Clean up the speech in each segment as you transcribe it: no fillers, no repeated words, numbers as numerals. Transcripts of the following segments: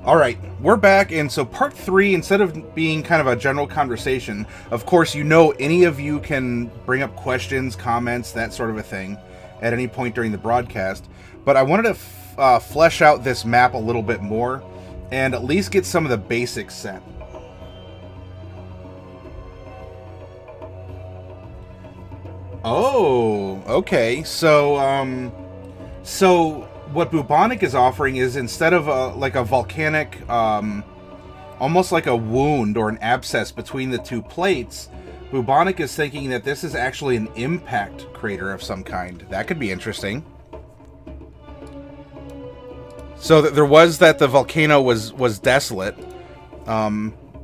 All right, we're back, and so part 3, instead of being kind of a general conversation, of course, any of you can bring up questions, comments, that sort of a thing at any point during the broadcast. But I wanted to flesh out this map a little bit more and at least get some of the basics set. Oh, okay. So what bubonic is offering is, instead of like a volcanic, almost like a wound or an abscess between the two plates, bubonic is thinking that this is actually an impact crater of some kind. That could be interesting. So there was that the volcano was desolate.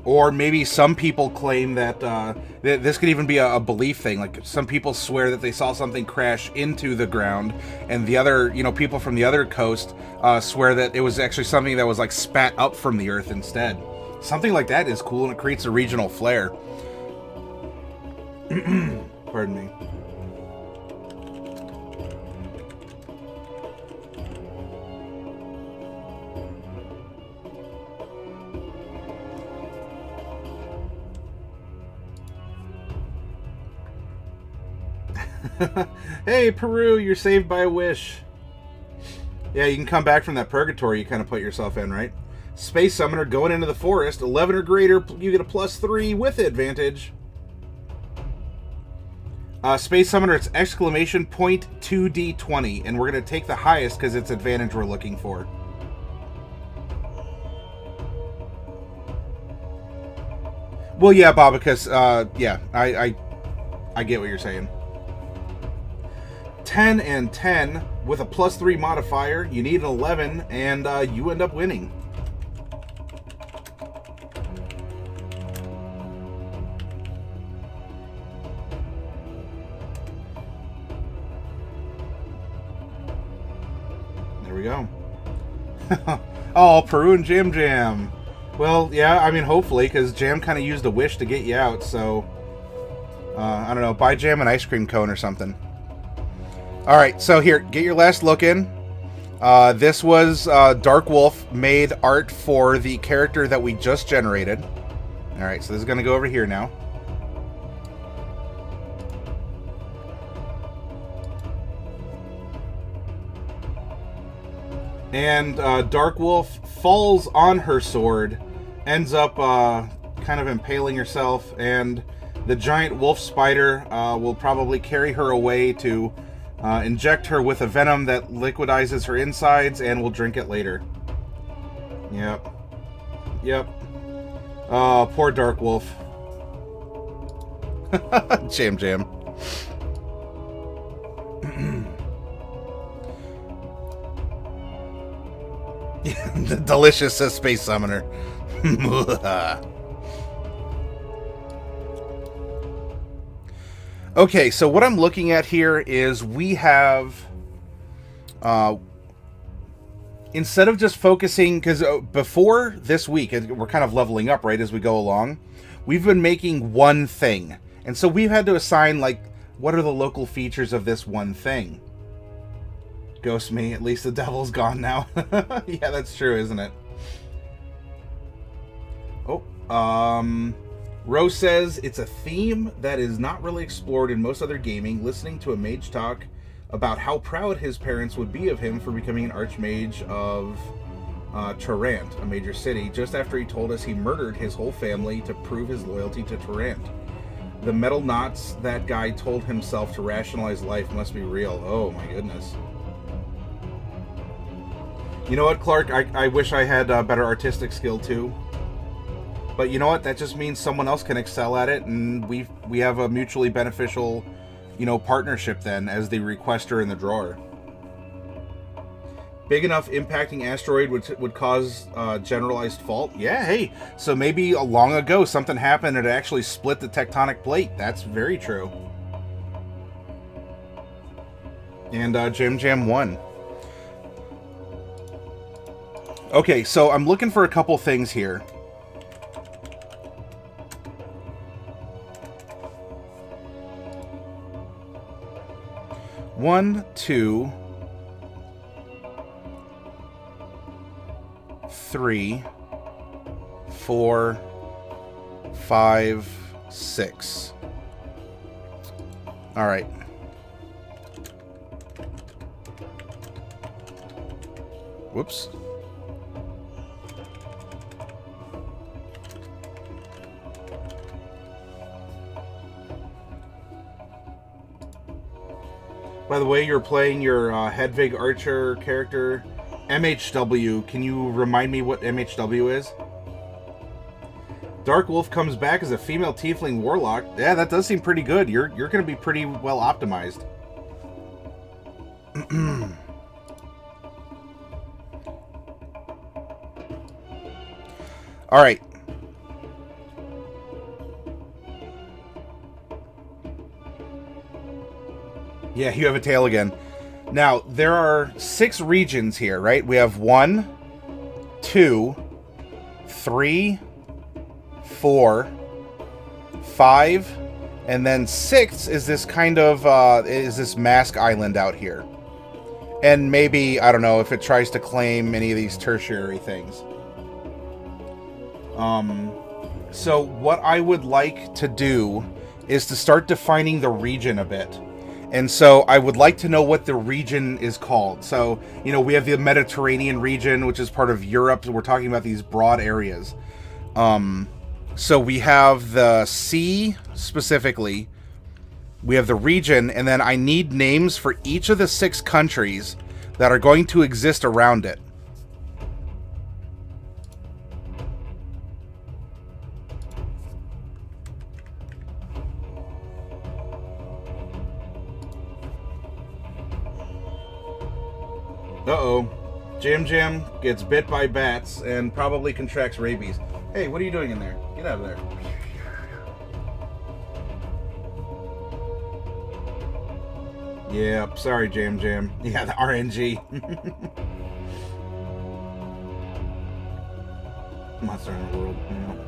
Or maybe some people claim that this could even be a belief thing. Like, some people swear that they saw something crash into the ground, and the other, people from the other coast swear that it was actually something that was like spat up from the earth instead. Something like that is cool, and it creates a regional flair. Pardon me. Hey, Peru, you're saved by a wish. Yeah, you can come back from that purgatory you kind of put yourself in, right? Space Summoner going into the forest, 11 or greater, you get a +3 with advantage. Space Summoner, it's exclamation point 2d20, and we're going to take the highest because it's advantage we're looking for. Well, yeah, Bob, because, yeah, I get what you're saying. 10 and 10 with a +3 modifier. You need an 11, and you end up winning. There we go. Oh, Peru and Jam Jam. Well, yeah, I mean, hopefully, because Jam kind of used a wish to get you out, so I don't know, buy Jam an ice cream cone or something. All right, so here, get your last look in. This was Dark Wolf made art for the character that we just generated. All right, so this is going to go over here now. And Dark Wolf falls on her sword, ends up kind of impaling herself, and the giant wolf spider will probably carry her away to inject her with a venom that liquidizes her insides, and will drink it later. Yep. Yep. Oh, poor Dark Wolf. Jam Jam. The delicious Space Summoner. Okay, so what I'm looking at here is we have, instead of just focusing, because before this week, we're kind of leveling up, right, as we go along, we've been making one thing. And so we've had to assign, like, what are the local features of this one thing? Ghost me, at least the devil's gone now. Yeah, that's true, isn't it? Oh, Rose says, it's a theme that is not really explored in most other gaming. Listening to a mage talk about how proud his parents would be of him for becoming an archmage of Tarant, a major city, just after he told us he murdered his whole family to prove his loyalty to Tarant. The metal knots that guy told himself to rationalize life must be real. Oh my goodness. You know what, Clark? I wish I had better artistic skill too. But you know what? That just means someone else can excel at it, and we have a mutually beneficial, partnership then as the requester and the drawer. Big enough impacting asteroid would cause generalized fault? Yeah, hey. So maybe long ago something happened and it actually split the tectonic plate. That's very true. And Jam Jam won. Okay, so I'm looking for a couple things here. One, two. 3, 4, 5, 6. All right. Whoops. By the way, you're playing your Hedvig Archer character, MHW. Can you remind me what MHW is? Dark Wolf comes back as a female tiefling warlock. Yeah, that does seem pretty good. You're going to be pretty well optimized. All right. Yeah, you have a tail again. Now, there are 6 regions here, right? We have 1, 2, 3, 4, 5, and then 6 is this kind of, is this Mask Island out here. And maybe, I don't know, if it tries to claim any of these tertiary things. So what I would like to do is to start defining the region a bit. And so I would like to know what the region is called. So, you know, we have the Mediterranean region, which is part of Europe. We're talking about these broad areas. So we have the sea specifically. We have the region, and then I need names for each of the 6 countries that are going to exist around it. Uh-oh. Jam Jam gets bit by bats and probably contracts rabies. Hey, what are you doing in there? Get out of there. Yep, sorry, Jam Jam. Yeah, the RNG. Monster in the world, you know.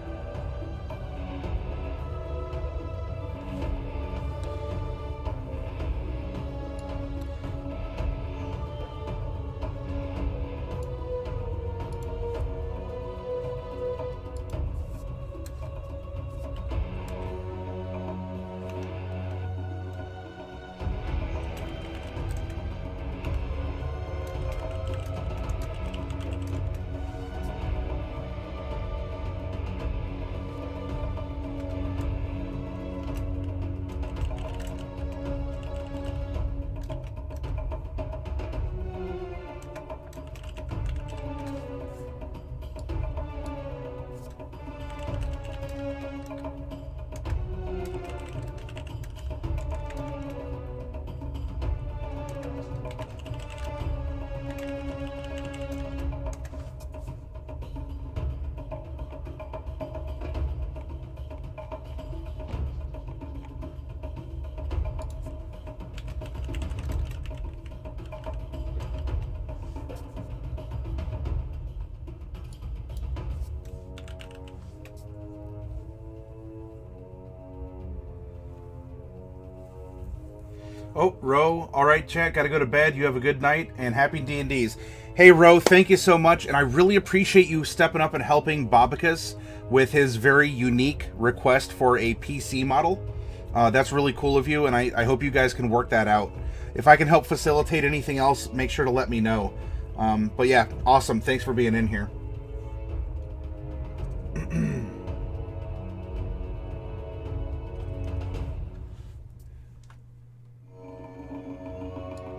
Oh, Ro, all right, chat, gotta go to bed. You have a good night, and happy D&Ds. Hey, Ro, thank you so much, and I really appreciate you stepping up and helping Bobicus with his very unique request for a PC model. That's really cool of you, and I hope you guys can work that out. If I can help facilitate anything else, make sure to let me know. But yeah, awesome. Thanks for being in here.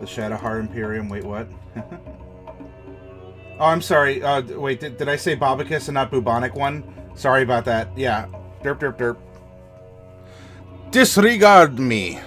The Shadowheart Imperium. Wait, what? Oh, I'm sorry. Wait, did I say Bobicus and not Bubonic one? Sorry about that. Yeah. Derp, derp, derp. Disregard me.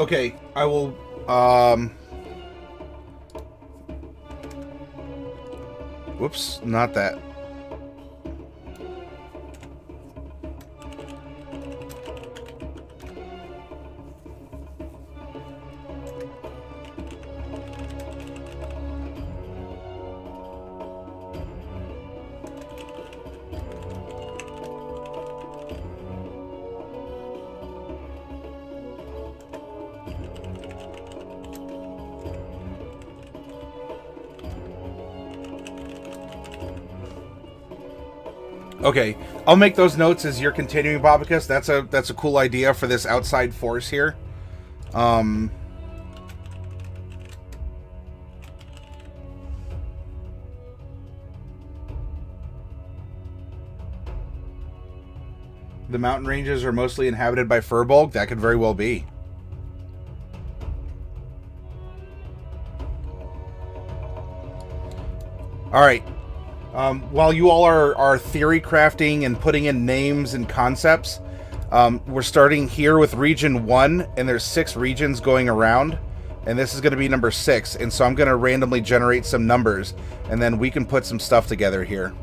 Okay, I will. Whoops, not that. Okay, I'll make those notes as you're continuing, Bobicus. That's a cool idea for this outside force here. The mountain ranges are mostly inhabited by Furbolg. That could very well be. All right. While you all are theory crafting and putting in names and concepts, we're starting here with region 1, and there's 6 regions going around, and this is going to be number 6, and so I'm going to randomly generate some numbers, and then we can put some stuff together here.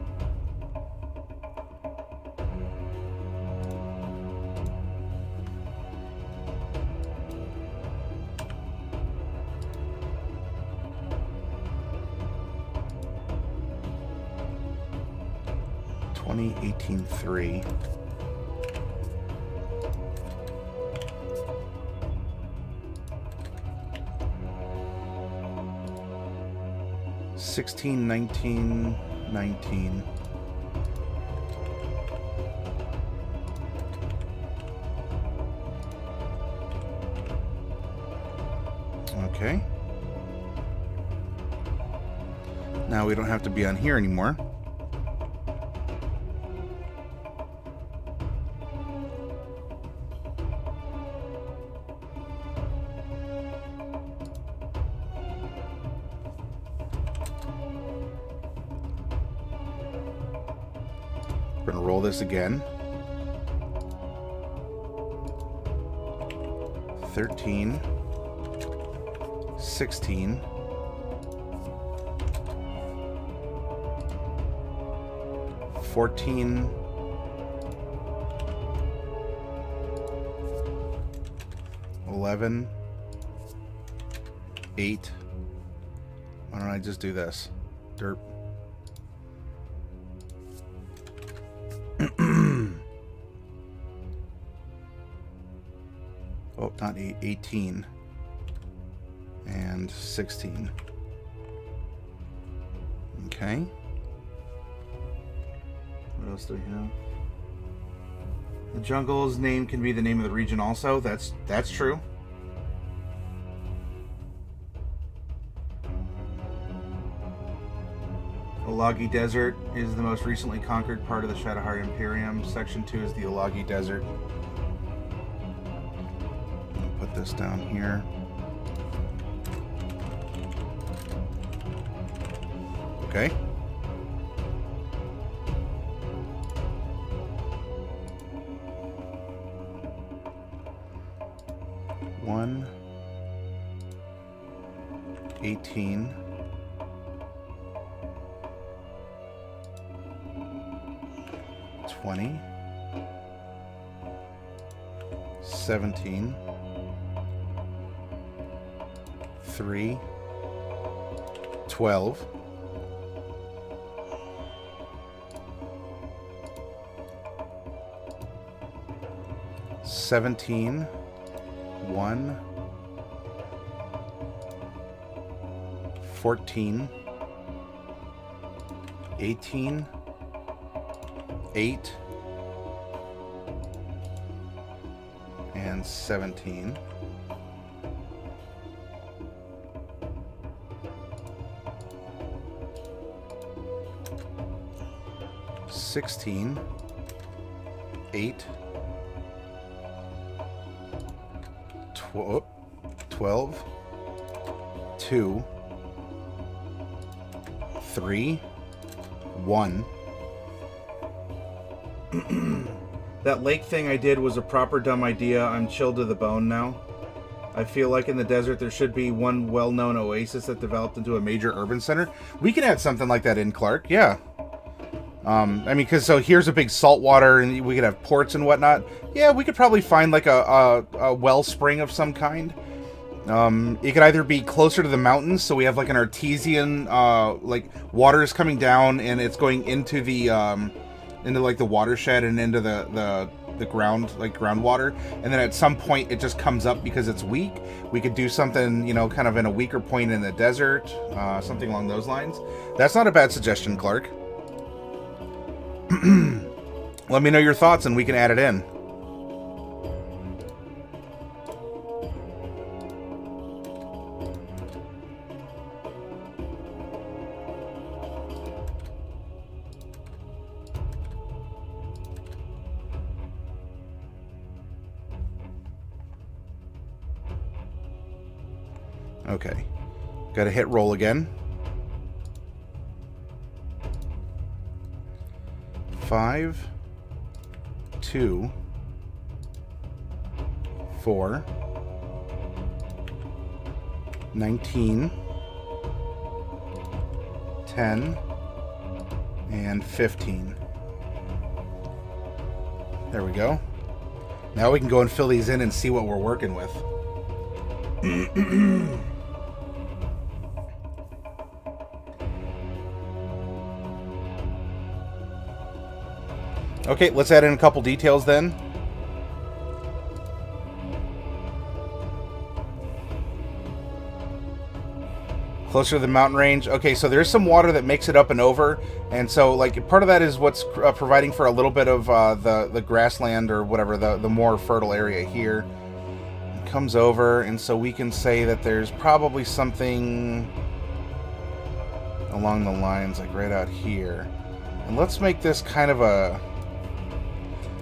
$18.3. $16.19.19. Okay. Now we don't have to be on here anymore. We're going to roll this again. 13, 16, 14, 11, 8. Why don't I just do this? Derp. Oh, not 8, 18 and 16. Okay. What else do we have? The jungle's name can be the name of the region also. That's true. Olagi Desert is the most recently conquered part of the Shadowheart Imperium. Section 2 is the Olagi Desert. Put this down here. Okay. One, 18, 20, 17, 3, 12, 17, 1, 14, 18, 8, and 17. 16, 8, 12, 2, 3, 1. That lake thing I did was a proper dumb idea. I'm chilled to the bone now. I feel like in the desert there should be one well-known oasis that developed into a major urban center. We can add something like that in, Clark. Yeah. I mean, because so here's a big saltwater, and we could have ports and whatnot. Yeah, we could probably find like a wellspring of some kind. It could either be closer to the mountains, so we have like an artesian, like water is coming down and it's going into the like the watershed and into the ground, like groundwater, and then at some point it just comes up because it's weak. We could do something, you know, kind of in a weaker point in the desert, something along those lines. That's not a bad suggestion, Clark. Let me know your thoughts and we can add it in. Okay. Gotta hit roll again. 5, 2, 4, 19, 10, and 15. There we go. Now we can go and fill these in and see what we're working with. Okay, let's add in a couple details then. Closer to the mountain range. Okay, so there's some water that makes it up and over, and so like part of that is what's providing for a little bit of the grassland or whatever, the more fertile area here. It comes over, and so we can say that there's probably something along the lines like right out here. And let's make this kind of a...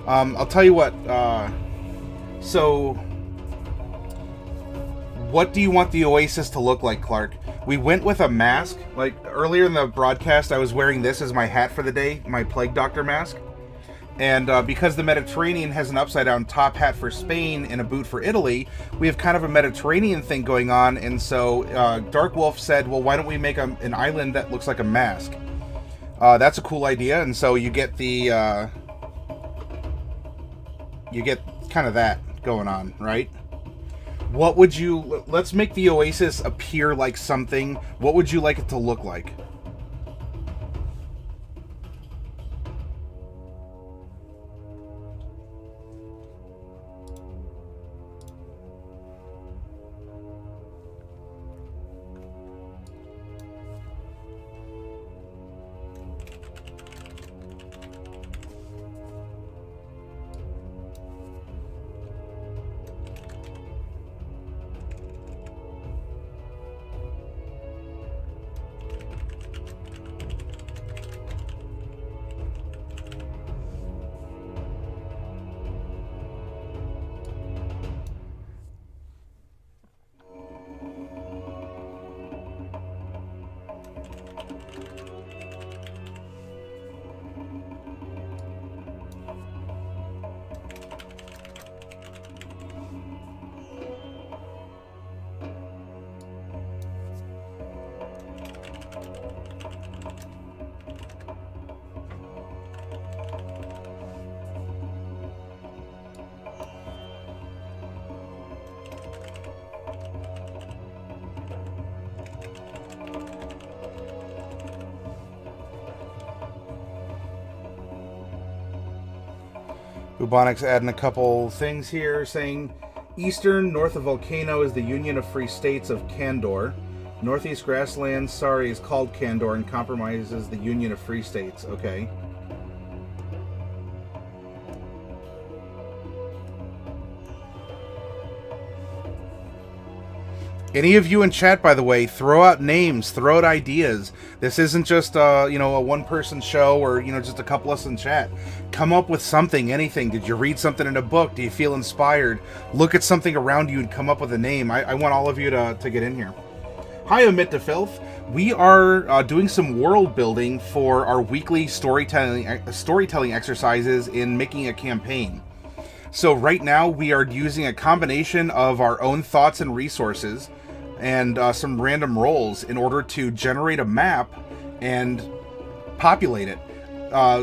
I'll tell you what, so what do you want the oasis to look like, Clark? We went with a mask. Like earlier in the broadcast, I was wearing this as my hat for the day, my Plague Doctor mask. And because the Mediterranean has an upside down top hat for Spain and a boot for Italy, we have kind of a Mediterranean thing going on. And so Dark Wolf said, well, why don't we make an island that looks like a mask? That's a cool idea. And so you get the... you get kind of that going on, right? What would you... Let's make the oasis appear like something. What would you like it to look like? Bubonics adding a couple things here, saying eastern, north of Volcano is the Union of Free States of Candor. Northeast Grasslands, sorry, is called Candor and compromises the Union of Free States. Okay. Any of you in chat, by the way, throw out names, throw out ideas. This isn't just, you know, a one-person show or, you know, just a couple of us in chat. Come up with something, anything. Did you read something in a book? Do you feel inspired? Look at something around you and come up with a name. I want all of you to get in here. Hi, Omit to Filth. We are doing some world building for our weekly storytelling exercises in making a campaign. So right now we are using a combination of our own thoughts and resources and some random rolls in order to generate a map and populate it.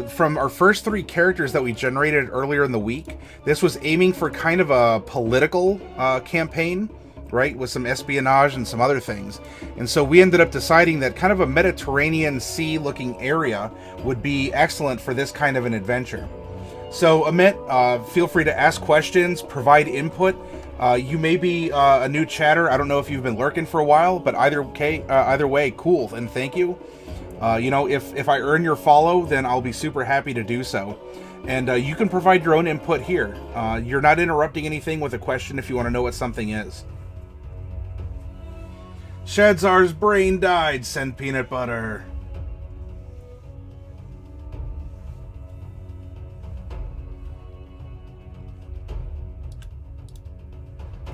From our first 3 characters that we generated earlier in the week, this was aiming for kind of a political campaign, right, with some espionage and some other things. And so we ended up deciding that kind of a Mediterranean Sea looking area would be excellent for this kind of an adventure. So Amit, feel free to ask questions, provide input. You may be a new chatter. I don't know if you've been lurking for a while, but either way, cool, and thank you. You know, if I earn your follow, then I'll be super happy to do so. And you can provide your own input here. You're not interrupting anything with a question if you want to know what something is. Shadzar's brain died. Send peanut butter.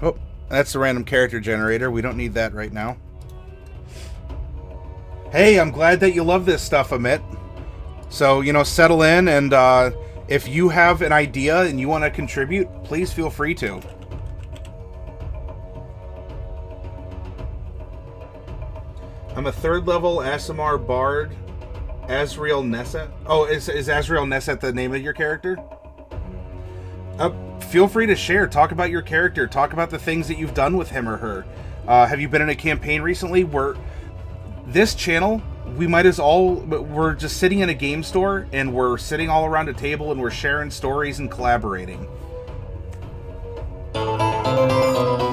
Oh, that's the random character generator. We don't need that right now. Hey, I'm glad that you love this stuff, Amit. So, you know, settle in, and if you have an idea and you want to contribute, please feel free to. I'm a 3rd level Asimar Bard, Azrael Nesset. Oh, is Azrael Nesset the name of your character? Feel free to share. Talk about your character. Talk about the things that you've done with him or her. Have you been in a campaign recently? This channel, we're just sitting in a game store and we're sitting all around a table and we're sharing stories and collaborating.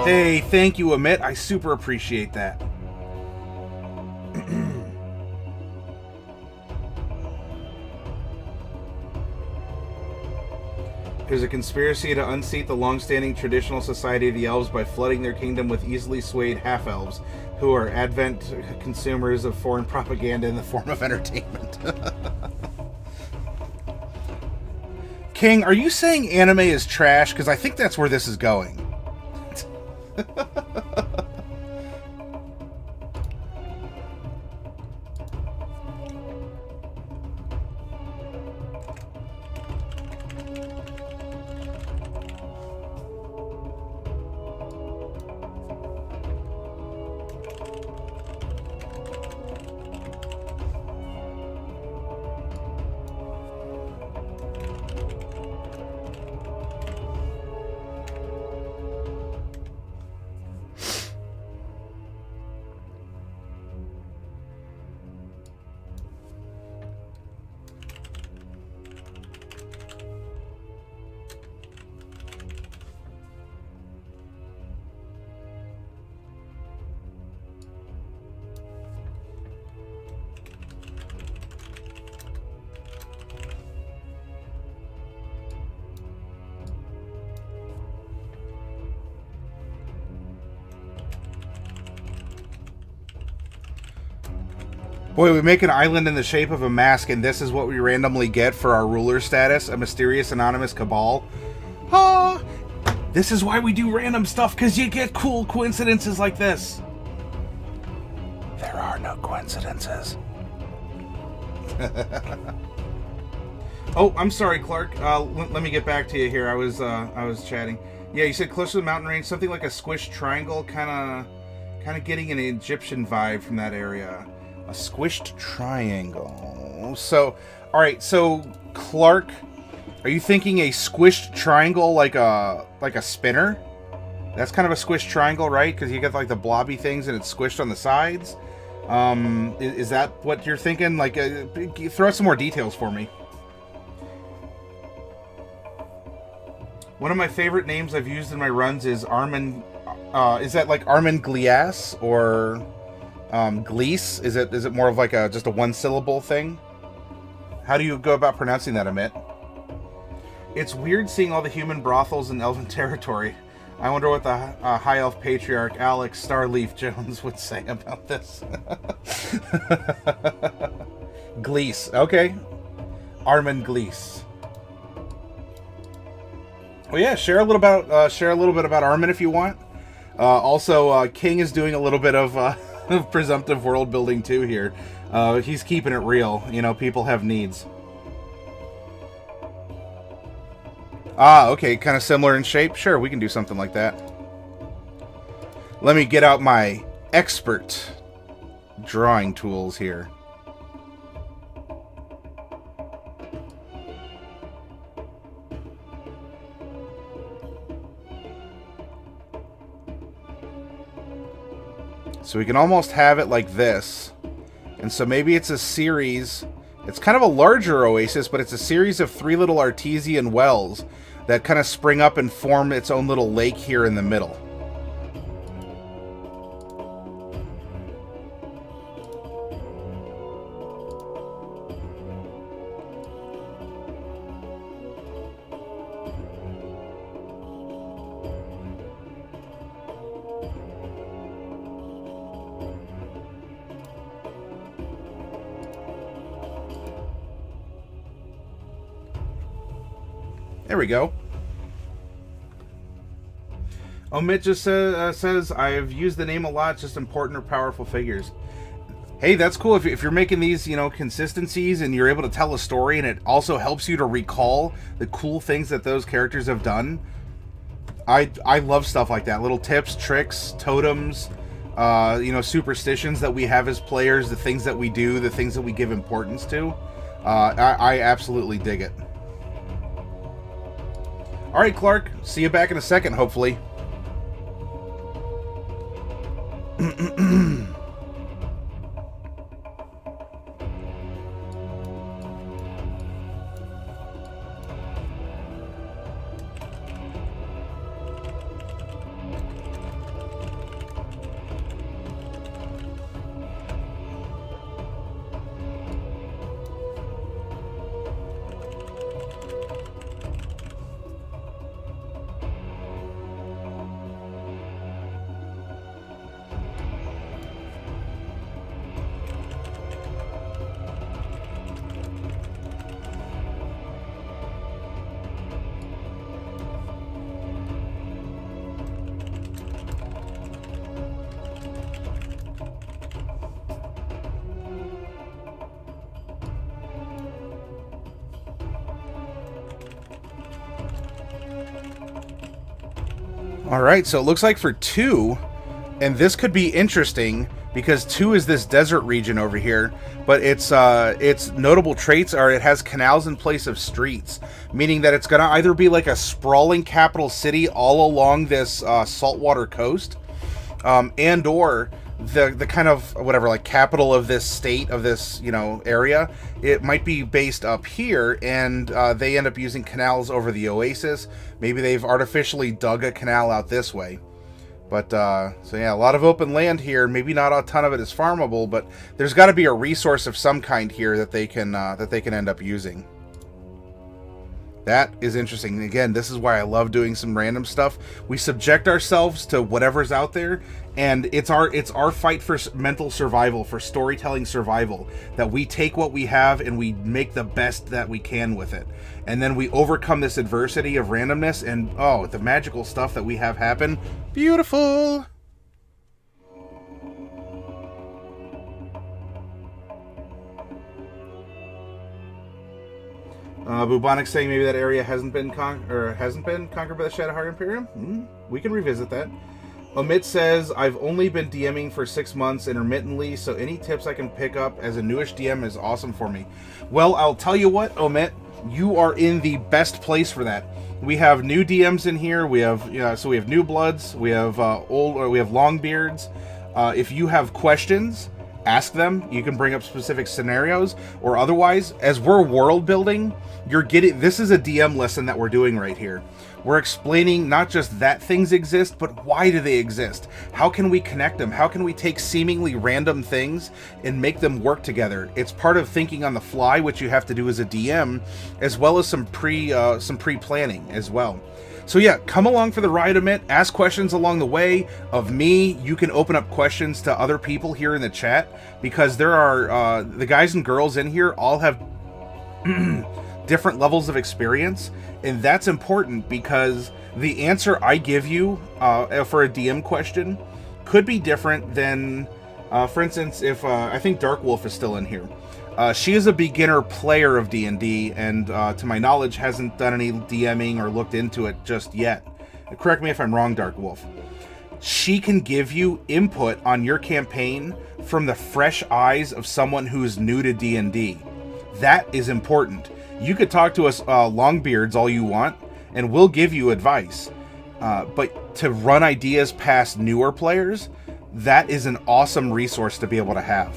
Hey, thank you, Amit. I super appreciate that. There's a conspiracy to unseat the long-standing traditional society of the elves by flooding their kingdom with easily swayed half-elves, who are advent consumers of foreign propaganda in the form of entertainment. King, are you saying anime is trash? Because I think that's where this is going. Boy, we make an island in the shape of a mask, and this is what we randomly get for our ruler status, a mysterious anonymous cabal. Ah! This is why we do random stuff, because you get cool coincidences like this. There are no coincidences. Oh, I'm sorry, Clark. Let me get back to you here. I was chatting. Yeah, you said close to the mountain range, something like a squished triangle, kind of getting an Egyptian vibe from that area. A squished triangle. So, all right. So, Clark, are you thinking a squished triangle like a spinner? That's kind of a squished triangle, right? Because you get like the blobby things and it's squished on the sides. Is that what you're thinking? Like, throw out some more details for me. One of my favorite names I've used in my runs is Armin. Is that like Armin Glias or Glees? Is it more of like just a one-syllable thing? How do you go about pronouncing that, Amit? It's weird seeing all the human brothels in Elven territory. I wonder what the High Elf Patriarch Alex Starleaf Jones would say about this. Glees, okay. Armin Glees. Well, yeah, share a little bit about Armin if you want. Also, King is doing a little bit of presumptive world building too here. He's keeping it real. You know, people have needs. Ah, okay, kind of similar in shape. Sure, we can do something like that. Let me get out my expert drawing tools here. So we can almost have it like this. And so maybe it's a series. It's kind of a larger oasis, but it's a series of 3 little artesian wells that kind of spring up and form its own little lake here in the middle. There we go. Omit just says, I've used the name a lot, just important or powerful figures. Hey, that's cool. If you're making these, consistencies and you're able to tell a story and it also helps you to recall the cool things that those characters have done. I love stuff like that. Little tips, tricks, totems, superstitions that we have as players, the things that we do, the things that we give importance to. I absolutely dig it. All right, Clark. See you back in a second, hopefully. All right, so it looks like for 2, and this could be interesting because 2 is this desert region over here, but its notable traits are it has canals in place of streets, meaning that it's going to either be like a sprawling capital city all along this saltwater coast, and or the kind of whatever, like, capital of this state, of this area, it might be based up here, and they end up using canals over the oasis. Maybe they've artificially dug a canal out this way. But so yeah, a lot of open land here. Maybe not a ton of it is farmable, but there's got to be a resource of some kind here that they can end up using. That is interesting. Again, this is why I love doing some random stuff. We subject ourselves to whatever's out there, and it's our fight for mental survival, for storytelling survival, that we take what we have and we make the best that we can with it. And then we overcome this adversity of randomness, and oh, the magical stuff that we have happen. Beautiful! Bubonic saying maybe that area hasn't been conquered by the Shadowheart Imperium. We can revisit that. Omit says, I've only been DMing for 6 months intermittently, so any tips I can pick up as a newish DM is awesome for me. Well, I'll tell you what, Omit, you are in the best place for that. We have new DMs in here. We have so we have new bloods. We have we have long beards. If you have questions, ask them. You can bring up specific scenarios, or otherwise, as we're world building, this is a DM lesson that we're doing right here. We're explaining not just that things exist, but why do they exist? How can we connect them? How can we take seemingly random things and make them work together? It's part of thinking on the fly, which you have to do as a DM, as well as some pre-planning as well. So yeah, come along for the ride, Omit. Ask questions along the way of me. You can open up questions to other people here in the chat, because there are the guys and girls in here all have different levels of experience, and that's important because the answer I give you for a DM question could be different than, for instance, if I think Dark Wolf is still in here. She is a beginner player of D&D, and to my knowledge, hasn't done any DMing or looked into it just yet. Correct me if I'm wrong, Dark Wolf. She can give you input on your campaign from the fresh eyes of someone who's new to D&D. That is important. You could talk to us longbeards all you want, and we'll give you advice. But to run ideas past newer players, that is an awesome resource to be able to have.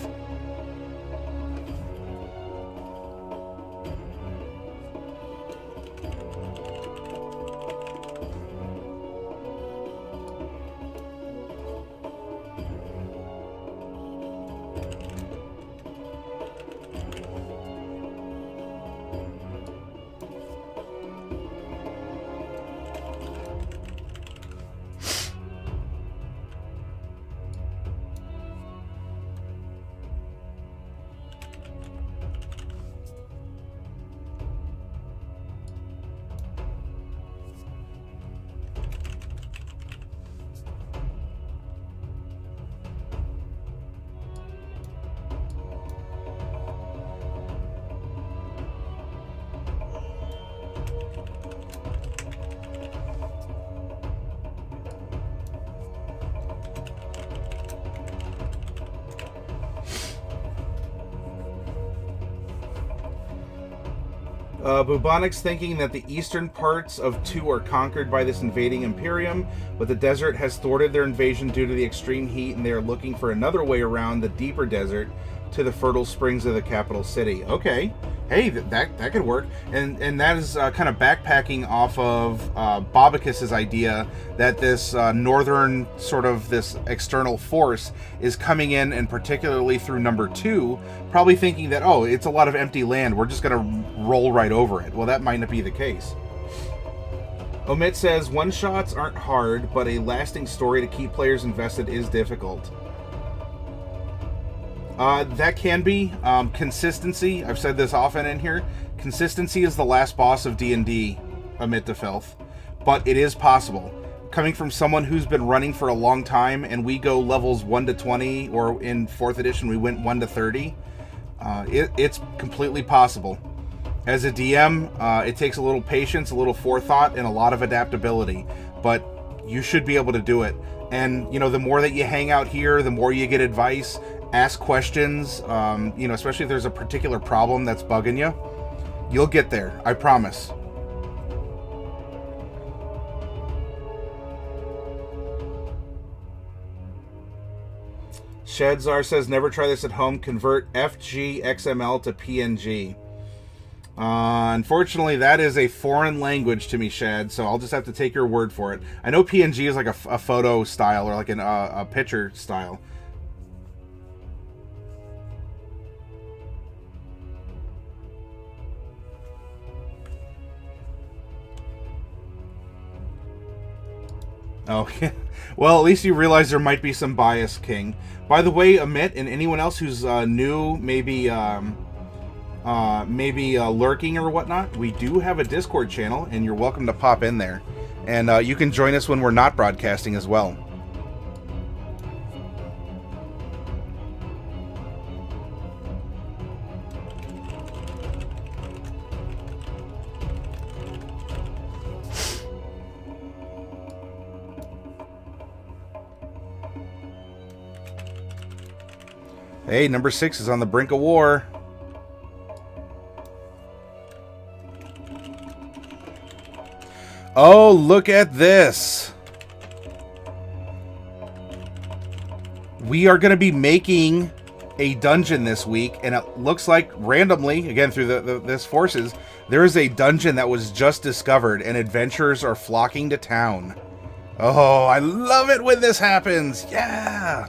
Bubonics thinking that the eastern parts of 2 are conquered by this invading Imperium, but the desert has thwarted their invasion due to the extreme heat, and they are looking for another way around the deeper desert to the fertile springs of the capital city. Okay. Hey, that could work. And that is kind of backpacking off of Bobicus's idea that this northern sort of this external force is coming in, and particularly through number 2, probably thinking that, oh, it's a lot of empty land, we're just going to roll right over it. Well, that might not be the case. Omit says, one-shots aren't hard, but a lasting story to keep players invested is difficult. That can be. Consistency, I've said this often in here, consistency is the last boss of D&D, Omit the Filth. But it is possible. Coming from someone who's been running for a long time, and we go levels 1 to 20, or in 4th edition we went 1 to 30, it's completely possible. As a DM, it takes a little patience, a little forethought, and a lot of adaptability. But you should be able to do it. And, you know, the more that you hang out here, the more you get advice, ask questions, you know, especially if there's a particular problem that's bugging you, you'll get there, I promise. Shadzar says, never try this at home, convert FGXML to PNG. Unfortunately, that is a foreign language to me, Shad, so I'll just have to take your word for it. I know PNG is like a photo style, or like a picture style. Okay. Well, at least you realize there might be some bias, King. By the way, Amit and anyone else who's new, maybe lurking or whatnot, we do have a Discord channel, and you're welcome to pop in there. And you can join us when we're not broadcasting as well. Hey, number 6 is on the brink of war. Oh, look at this. We are going to be making a dungeon this week, and it looks like randomly, again through this forces, there is a dungeon that was just discovered, and adventurers are flocking to town. Oh, I love it when this happens. Yeah.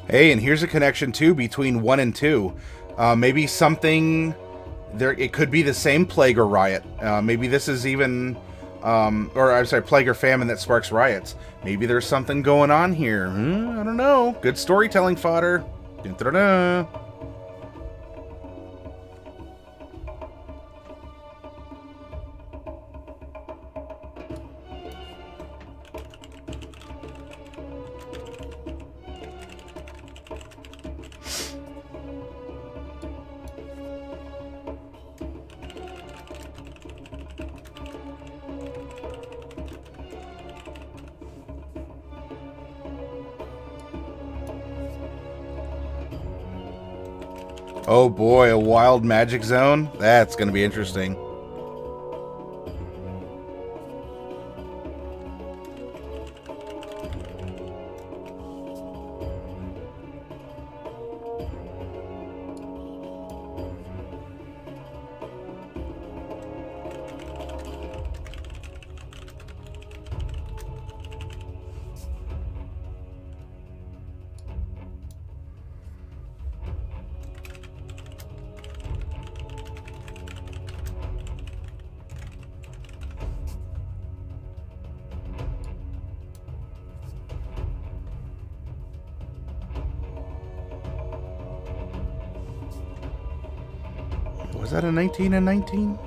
Hey, and here's a connection too between 1 and 2. Maybe something It could be the same plague or riot. Maybe this is even, or I'm sorry, plague or famine that sparks riots. Maybe there's something going on here. I don't know. Good storytelling fodder. Dun-dun-dun-dun. Oh boy, a wild magic zone? That's going to be interesting. Was that a 19 and 19?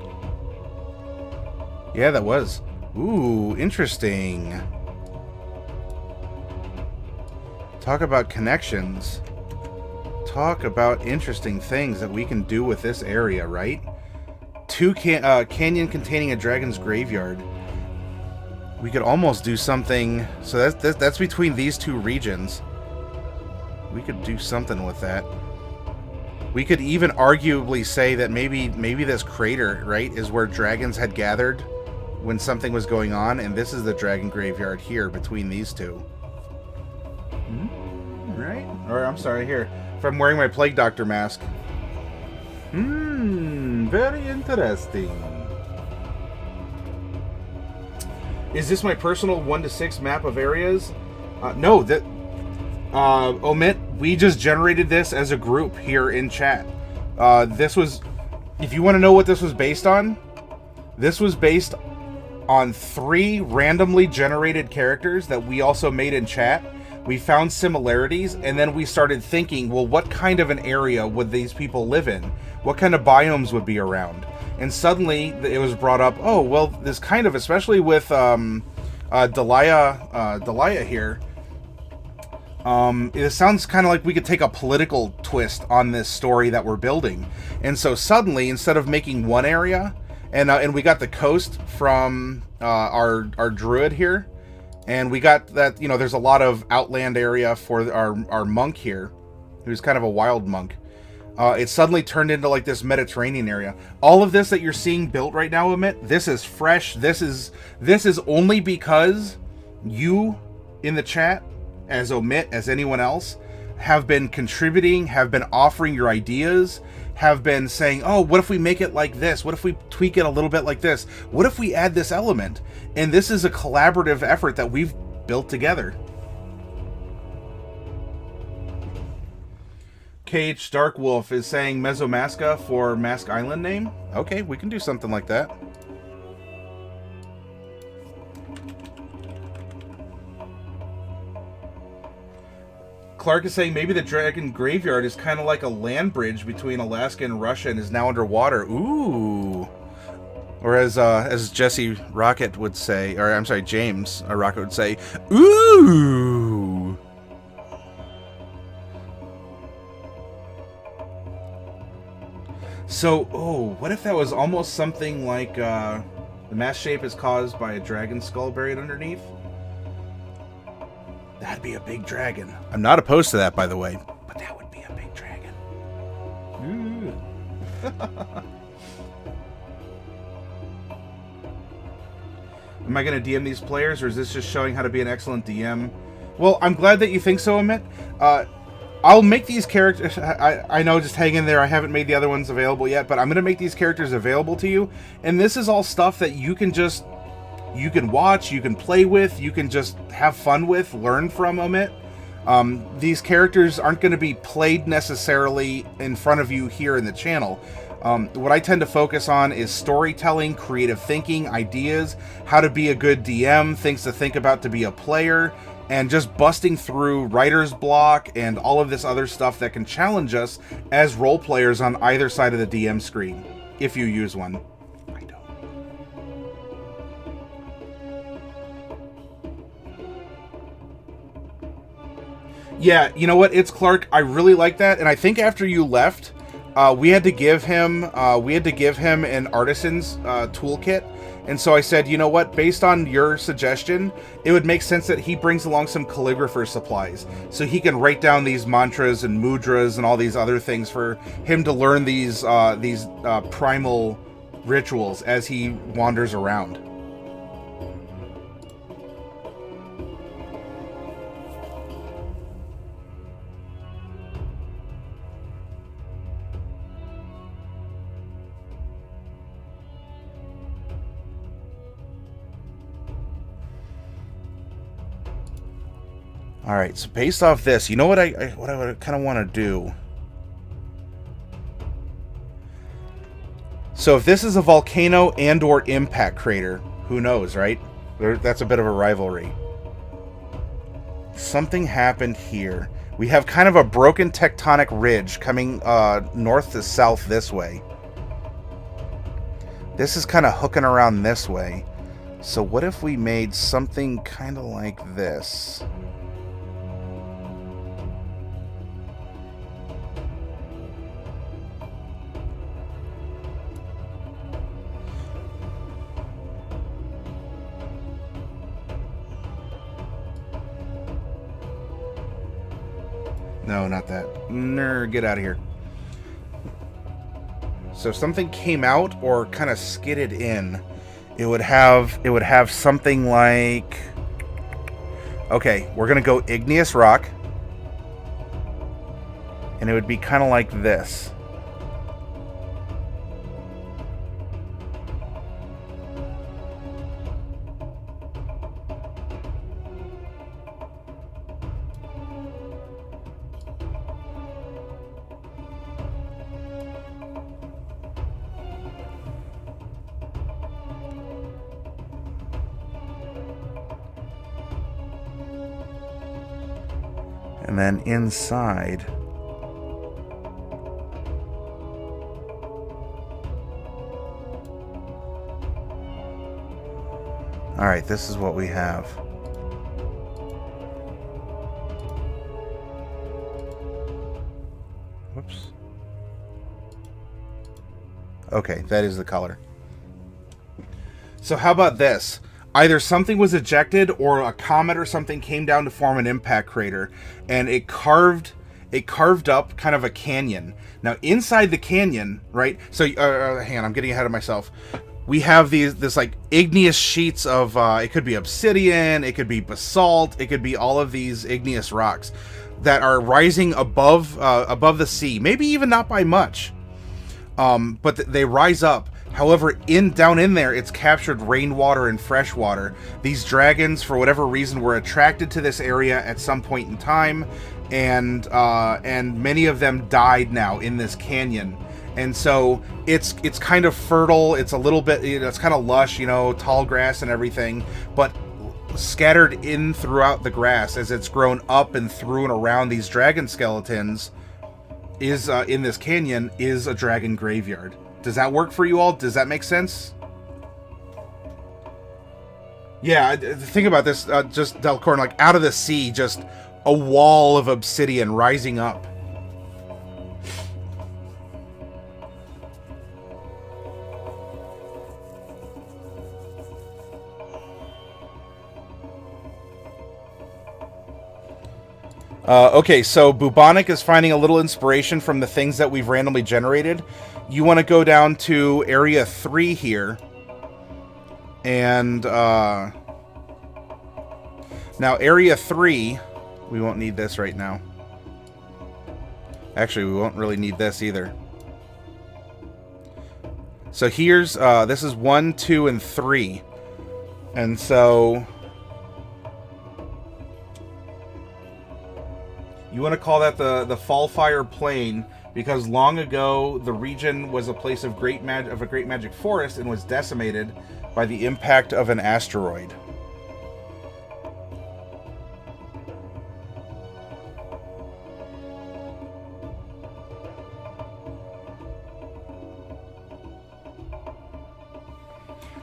Yeah, that was. Ooh, interesting. Talk about connections. Talk about interesting things that we can do with this area, right? Canyon containing a dragon's graveyard. We could almost do something. So that's between these two regions. We could do something with that. We could even arguably say that maybe this crater, right, is where dragons had gathered when something was going on, and this is the dragon graveyard here between these two. Right? Or I'm sorry, here. If I'm wearing my Plague Doctor mask. Very interesting. Is this my personal 1 to 6 map of areas? No, that... omit, we just generated this as a group here in chat. This was, if you want to know what this was based on, this was based on 3 randomly generated characters that we also made in chat. We found similarities, and then we started thinking, well, what kind of an area would these people live in? What kind of biomes would be around? And suddenly it was brought up, oh, well, this kind of, especially with Delia here, it sounds kind of like we could take a political twist on this story that we're building. And so suddenly, instead of making one area, and we got the coast from our druid here, and we got that, you know, there's a lot of outland area for our monk here, who's kind of a wild monk. It suddenly turned into like this Mediterranean area. All of this that you're seeing built right now, Amit, this is fresh. This is only because you in the chat, as Omit, as anyone else, have been contributing, have been offering your ideas, have been saying, oh, what if we make it like this? What if we tweak it a little bit like this? What if we add this element? And this is a collaborative effort that we've built together. KH Dark Wolf is saying Mesomasca for Mask Island name. Okay, we can do something like that. Clark is saying maybe the Dragon Graveyard is kind of like a land bridge between Alaska and Russia and is now underwater. Ooh. Or as Jesse Rocket would say, or I'm sorry, James Rocket would say, ooh. So, oh, what if that was almost something like the mass shape is caused by a dragon skull buried underneath? That'd be a big dragon. I'm not opposed to that, by the way. But that would be a big dragon. Am I going to DM these players, or is this just showing how to be an excellent DM? Well, I'm glad that you think so, Amit. I'll make these characters... I know, just hang in there. I haven't made the other ones available yet, but I'm going to make these characters available to you. And this is all stuff that you can just... You can watch, you can play with, you can just have fun with, learn from Omit. These characters aren't going to be played necessarily in front of you here in the channel. What I tend to focus on is storytelling, creative thinking, ideas, how to be a good DM, things to think about to be a player, and just busting through writer's block and all of this other stuff that can challenge us as role players on either side of the DM screen, if you use one. I don't. Yeah, you know what? It's Clark. I really like that, and I think after you left, we had to give him an artisan's toolkit. And so I said, you know what, based on your suggestion, it would make sense that he brings along some calligrapher supplies so he can write down these mantras and mudras and all these other things for him to learn these primal rituals as he wanders around. All right, so based off this, you know what I kind of want to do? So if this is a volcano and or impact crater, who knows, right? That's a bit of a rivalry. Something happened here. We have kind of a broken tectonic ridge coming north to south this way. This is kind of hooking around this way. So what if we made something kind of like this? No, not that. Get out of here. So if something came out or kind of skidded in, it would have something like... Okay, we're going to go igneous rock. And it would be kind of like this. And then inside, all right, this is what we have. Whoops. Okay, that is the color. So how about this? Either something was ejected or a comet or something came down to form an impact crater, and it carved up kind of a canyon. Now inside the canyon, right? So hang on, I'm getting ahead of myself. We have this like igneous sheets of it could be obsidian, it could be basalt, it could be all of these igneous rocks that are rising above the sea. Maybe even not by much, but they rise up. However, down in there, it's captured rainwater and fresh water. These dragons, for whatever reason, were attracted to this area at some point in time, and many of them died now in this canyon. And so it's kind of fertile. It's a little bit, it's kind of lush, tall grass and everything, but scattered in throughout the grass as it's grown up and through and around these dragon skeletons is in this canyon is a dragon graveyard. Does that work for you all? Does that make sense? Yeah, think about this. Just Delcorn, like out of the sea, just a wall of obsidian rising up. Okay, so Bubonic is finding a little inspiration from the things that we've randomly generated. You want to go down to Area 3 here. And, now Area 3, we won't need this right now. Actually, we won't really need this either. So here's, this is 1, 2, and 3. And so... you want to call that the Fallfire Plain, because long ago the region was a place of great magic forest and was decimated by the impact of an asteroid.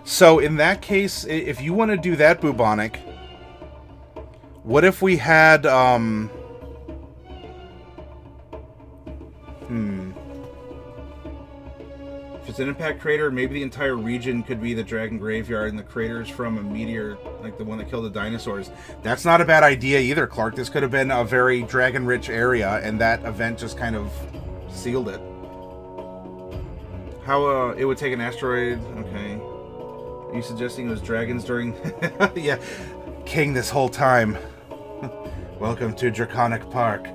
So in that case, if you want to do that, Bubonic, what if we had, if it's an impact crater, maybe the entire region could be the Dragon Graveyard, and the craters from a meteor, like the one that killed the dinosaurs. That's not a bad idea either, Clark. This could have been a very dragon-rich area, and that event just kind of sealed it. How, it would take an asteroid, okay. Are you suggesting it was dragons during... yeah, king this whole time. Welcome to Draconic Park.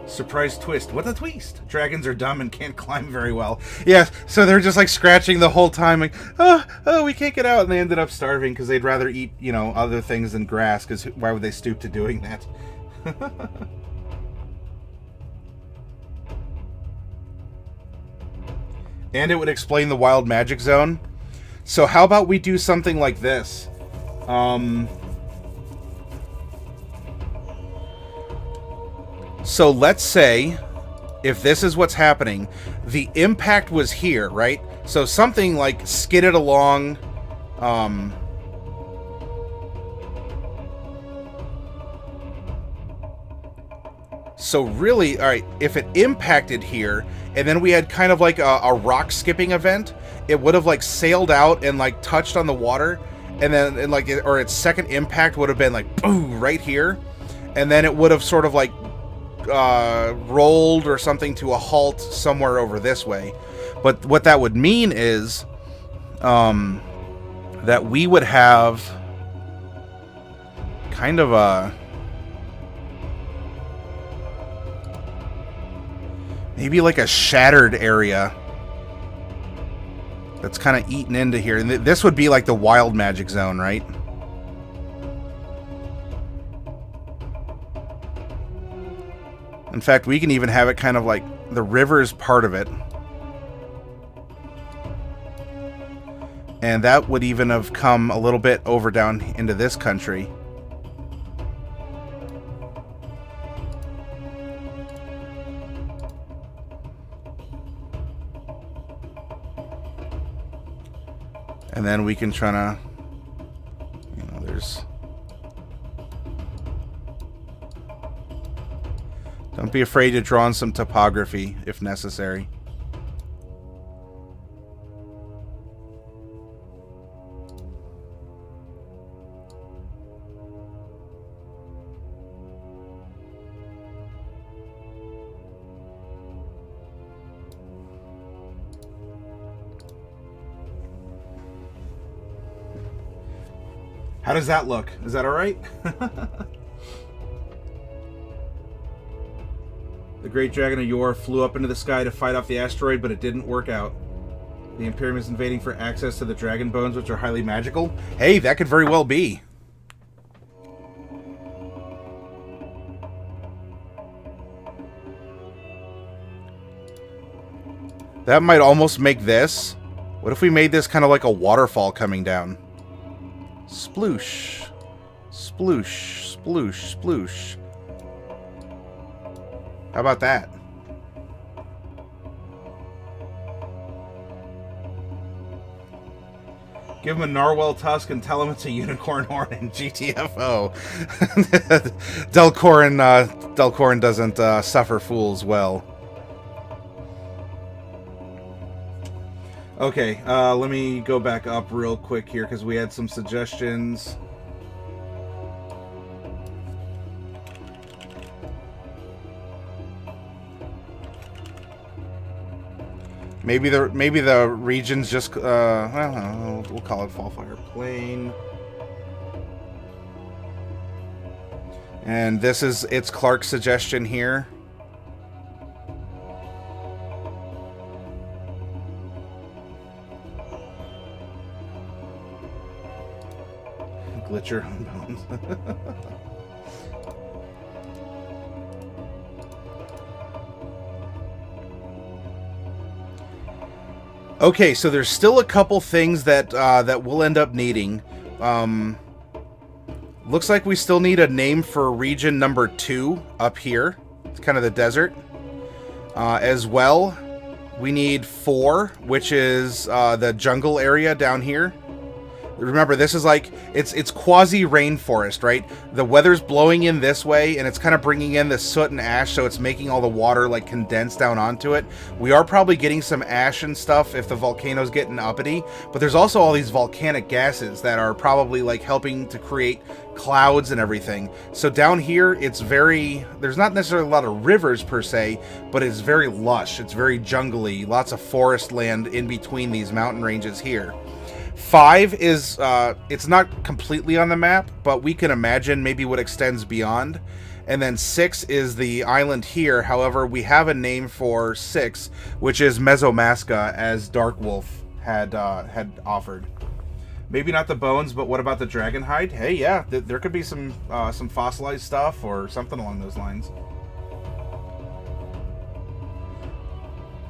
Surprise twist. What a twist! Dragons are dumb and can't climb very well. Yeah, so they're just like scratching the whole time, like, oh, we can't get out. And they ended up starving because they'd rather eat, you know, other things than grass, because why would they stoop to doing that? And it would explain the wild magic zone. So how about we do something like this? So let's say, if this is what's happening, the impact was here, right? So something like skidded along, so really, all right, if it impacted here, and then we had kind of like a rock skipping event, it would have like sailed out and like touched on the water, and then like or its second impact would have been like boom right here, and then it would have sort of like rolled or something to a halt somewhere over this way. But what that would mean is that we would have kind of a maybe like a shattered area that's kind of eaten into here. And this would be like the wild magic zone, right? In fact, we can even have it kind of like the river is part of it. And that would even have come a little bit over down into this country. And then we can try to, you know, there's... Don't be afraid to draw on some topography if necessary. How does that look? Is that all right? The Great Dragon of Yore flew up into the sky to fight off the asteroid, but it didn't work out. The Imperium is invading for access to the dragon bones, which are highly magical. Hey, that could very well be. That might almost make this. What if we made this kind of like a waterfall coming down? Sploosh. Sploosh. Sploosh. Sploosh. How about that? Give him a narwhal tusk and tell him it's a unicorn horn in GTFO. Delcorin doesn't suffer fools well. Okay, let me go back up real quick here because we had some suggestions. Maybe the region's just well, we'll call it Fallfire Plain. And this is it's Clark's suggestion here. Glitcher on bones. Okay, so there's still a couple things that that we'll end up needing. Looks like we still need a name for region number 2 up here. It's kind of the desert. As well, we need 4, which is the jungle area down here. Remember, this is like, it's quasi-rainforest, right? The weather's blowing in this way, and it's kind of bringing in the soot and ash, so it's making all the water, like, condense down onto it. We are probably getting some ash and stuff if the volcano's getting uppity, but there's also all these volcanic gases that are probably, like, helping to create clouds and everything. So down here, it's very... There's not necessarily a lot of rivers, per se, but it's very lush. It's very jungly. Lots of forest land in between these mountain ranges here. 5 is, it's not completely on the map, but we can imagine maybe what extends beyond. And then 6 is the island here. However, we have a name for 6, which is Mesotopia, as Darkwolf had offered. Maybe not the bones, but what about the dragon hide? Hey, yeah, there could be some fossilized stuff or something along those lines.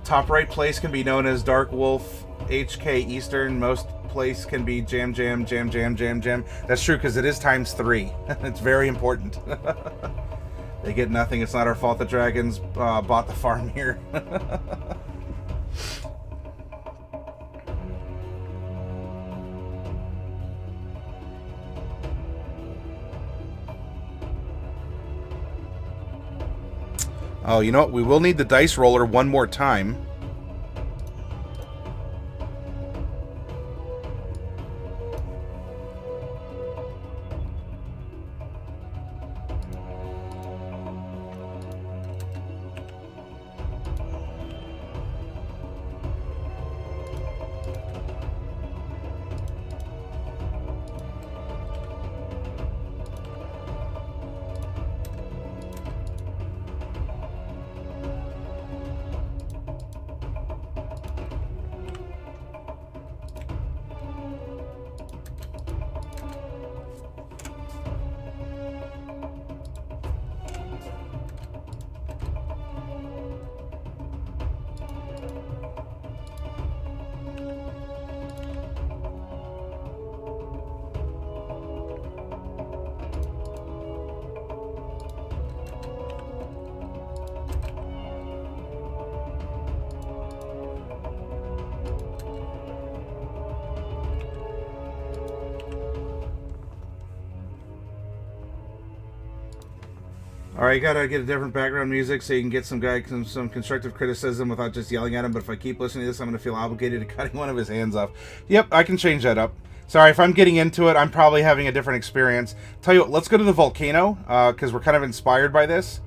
Top right place can be known as Darkwolf HK Eastern. Most place can be Jam. That's true, because it is ×3. It's very important. They get nothing. It's not our fault the dragons bought the farm here. Oh, you know what? We will need the dice roller one more time. Alright, you gotta get a different background music so you can get some constructive criticism without just yelling at him, but if I keep listening to this, I'm gonna feel obligated to cutting one of his hands off. Yep, I can change that up. Sorry, if I'm getting into it, I'm probably having a different experience. Tell you what, let's go to the volcano, because we're kind of inspired by this.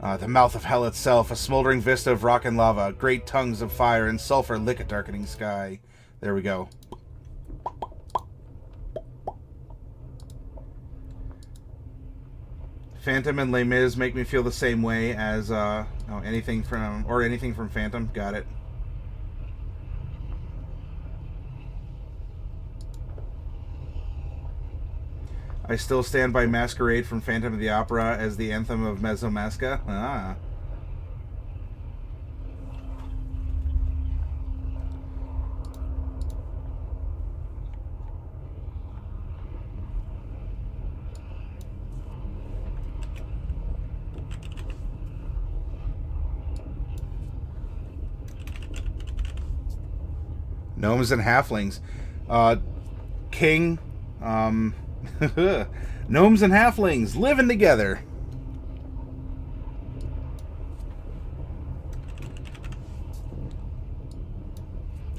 The mouth of hell itself, a smoldering vista of rock and lava, great tongues of fire and sulfur lick a darkening sky. There we go. Phantom and Les Mis make me feel the same way as anything from Phantom. Got it. I still stand by Masquerade from Phantom of the Opera as the anthem of Mesotopia. Ah. Gnomes and halflings. King. Gnomes and halflings living together.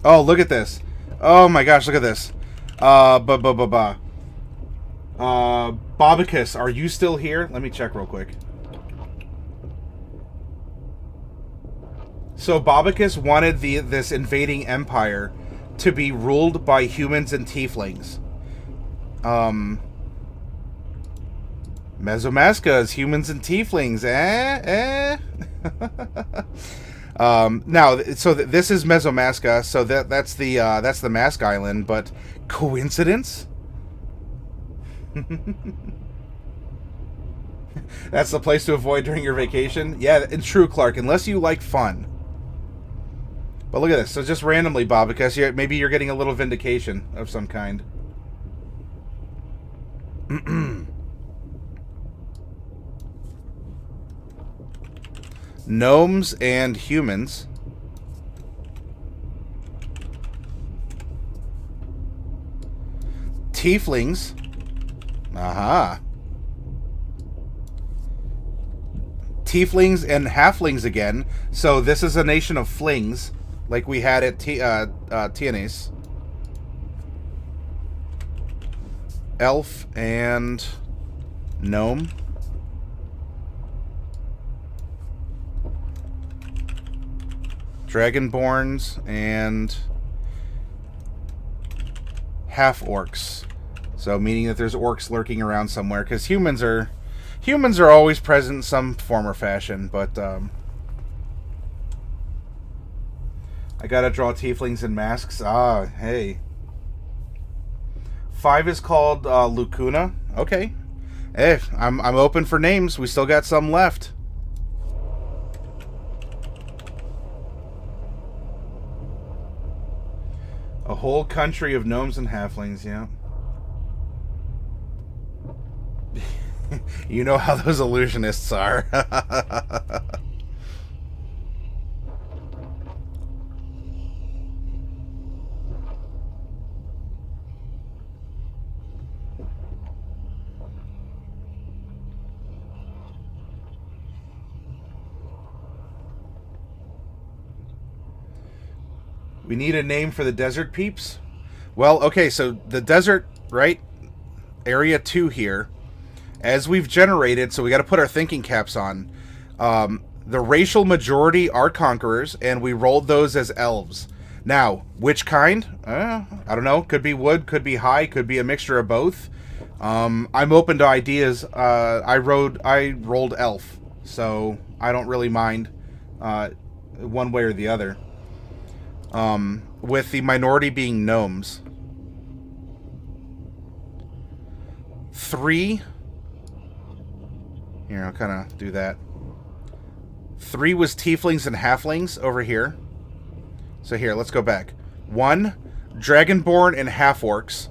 Oh, look at this. Oh my gosh, look at this. Bobicus, are you still here? Let me check real quick. So Bobicus wanted this invading empire to be ruled by humans and tieflings. Mesotopia is humans and tieflings. Now, so this is Mesotopia, so that's the Mask Island, but coincidence? That's the place to avoid during your vacation? Yeah, it's true, Clark, unless you like fun. But look at this. So just randomly, Bob, because maybe you're getting a little vindication of some kind. Gnomes and humans. Tieflings. Aha. Tieflings and halflings again. So this is a nation of flings, like we had at Tianis. Elf and gnome. Dragonborns and half orcs. So meaning that there's orcs lurking around somewhere, because humans are always present in some form or fashion, but I gotta draw tieflings and masks. Ah, hey. 5 is called Lucuna. Okay. Hey, I'm open for names. We still got some left. A whole country of gnomes and halflings, yeah. You know how those illusionists are. We need a name for the desert peeps. Well, okay, so the desert, right? Area 2 here. As we've generated, so we got to put our thinking caps on. The racial majority are conquerors, and we rolled those as elves. Now, which kind? I don't know. Could be wood, could be high, could be a mixture of both. I'm open to ideas. I rolled elf, so I don't really mind one way or the other. With the minority being gnomes. 3. Here, I'll kind of do that. 3 was tieflings and halflings over here. So here, let's go back. 1, dragonborn and half-orcs.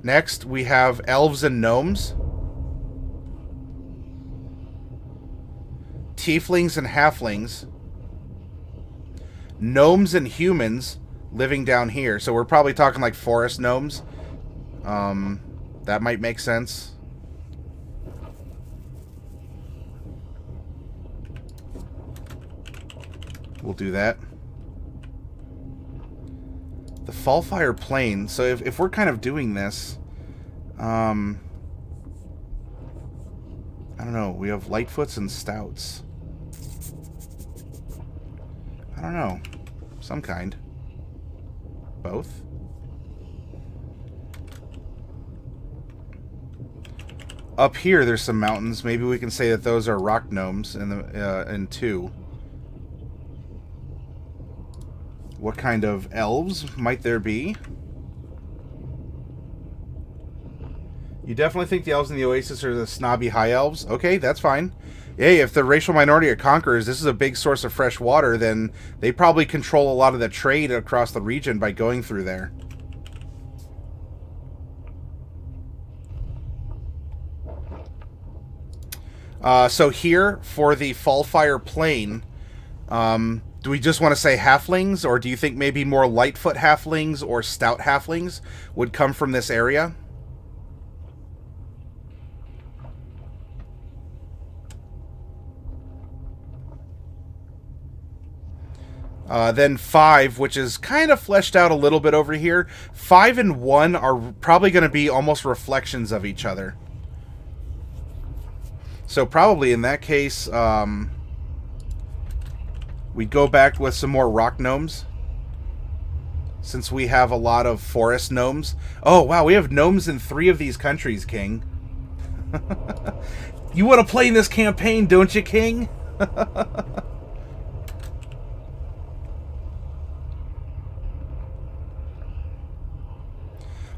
Next, we have elves and gnomes. Tieflings and halflings. Gnomes and humans living down here. So we're probably talking like forest gnomes. That might make sense. We'll do that. The Fallfire Plain. So if we're kind of doing this, I don't know. We have Lightfoots and Stouts. I don't know. Some kind. Both? Up here, there's some mountains. Maybe we can say that those are rock gnomes in 2. What kind of elves might there be? You definitely think the elves in the Oasis are the snobby high elves? Okay, that's fine. Hey, if the racial minority are conquerors, this is a big source of fresh water, then they probably control a lot of the trade across the region by going through there. So here, for the Fallfire Plain, do we just want to say halflings, or do you think maybe more Lightfoot halflings or stout halflings would come from this area? Then 5, which is kind of fleshed out a little bit over here. 5 and 1 are probably going to be almost reflections of each other. So probably in that case, we go back with some more rock gnomes, since we have a lot of forest gnomes. Oh, wow, we have gnomes in 3 of these countries, King. You want to play in this campaign, don't you, King?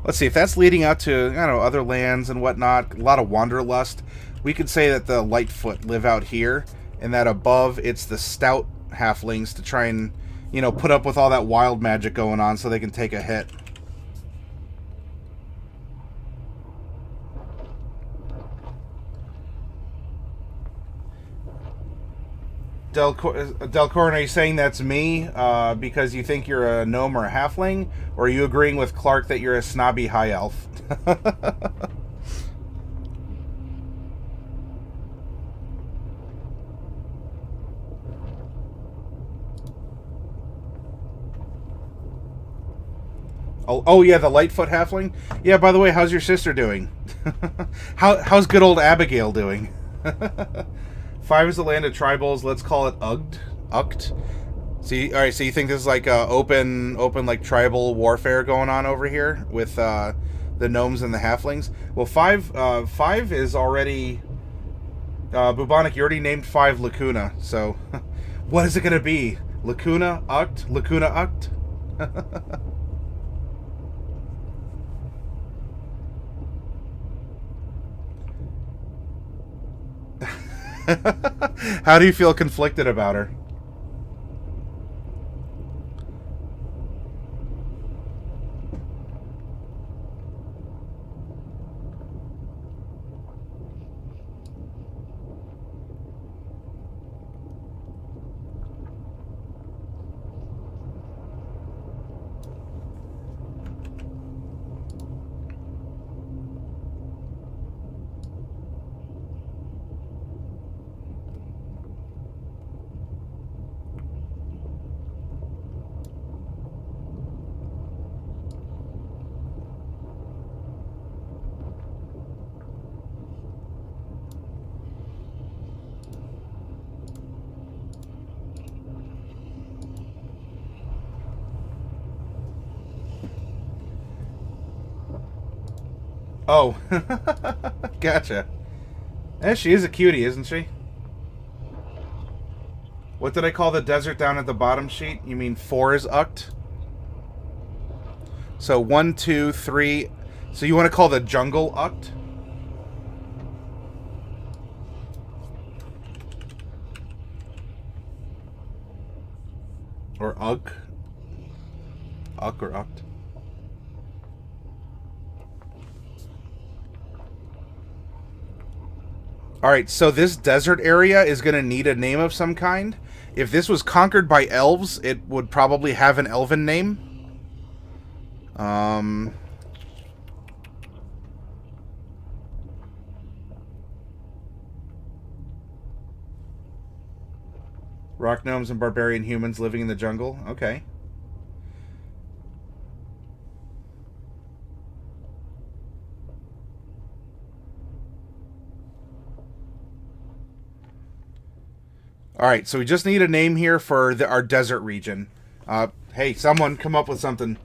Let's see, if that's leading out to, I don't know, other lands and whatnot, a lot of wanderlust, we could say that the Lightfoot live out here, and that above it's the stout halflings to try and, you know, put up with all that wild magic going on so they can take a hit. Delcorin, are you saying that's me because you think you're a gnome or a halfling? Or are you agreeing with Clark that you're a snobby high elf? Oh yeah, the Lightfoot halfling? Yeah, by the way, how's your sister doing? How's good old Abigail doing? 5 is the land of tribals. Let's call it Ugd. Uct. See, all right. So you think this is like open like tribal warfare going on over here with the gnomes and the halflings? Well, 5 is already bubonic. You already named 5 Lacuna. So what is it going to be? Lacuna Uct. Lacuna Uct. How do you feel conflicted about her? Oh, gotcha. She is a cutie, isn't she? What did I call the desert down at the bottom sheet? You mean 4 is Uct? So 1, 2, 3. So you want to call the jungle Uct? Or Ugg? Uck or Uct? Alright, so this desert area is going to need a name of some kind. If this was conquered by elves, it would probably have an elven name. Rock gnomes and barbarian humans living in the jungle. Okay. All right, so we just need a name here for our desert region. Hey, someone come up with something.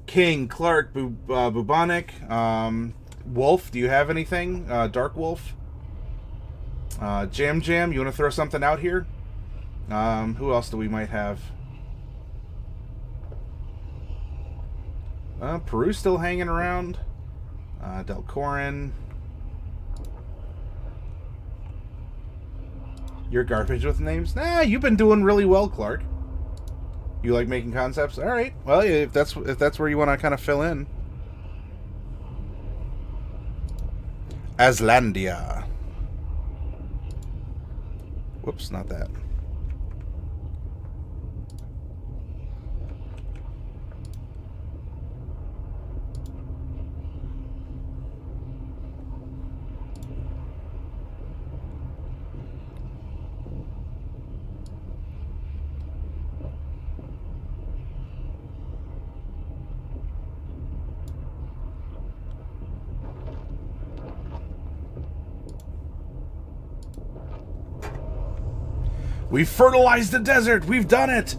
King, Clark, Bubonic, Wolf. Do you have anything? Dark Wolf. Jam. You want to throw something out here? Who else do we might have? Peru's still hanging around. Delcorin. You're garbage with names? Nah, you've been doing really well, Clark. You like making concepts? All right. Well, if that's where you want to kind of fill in. Aslandia. Whoops, not that. We've fertilized the desert! We've done it!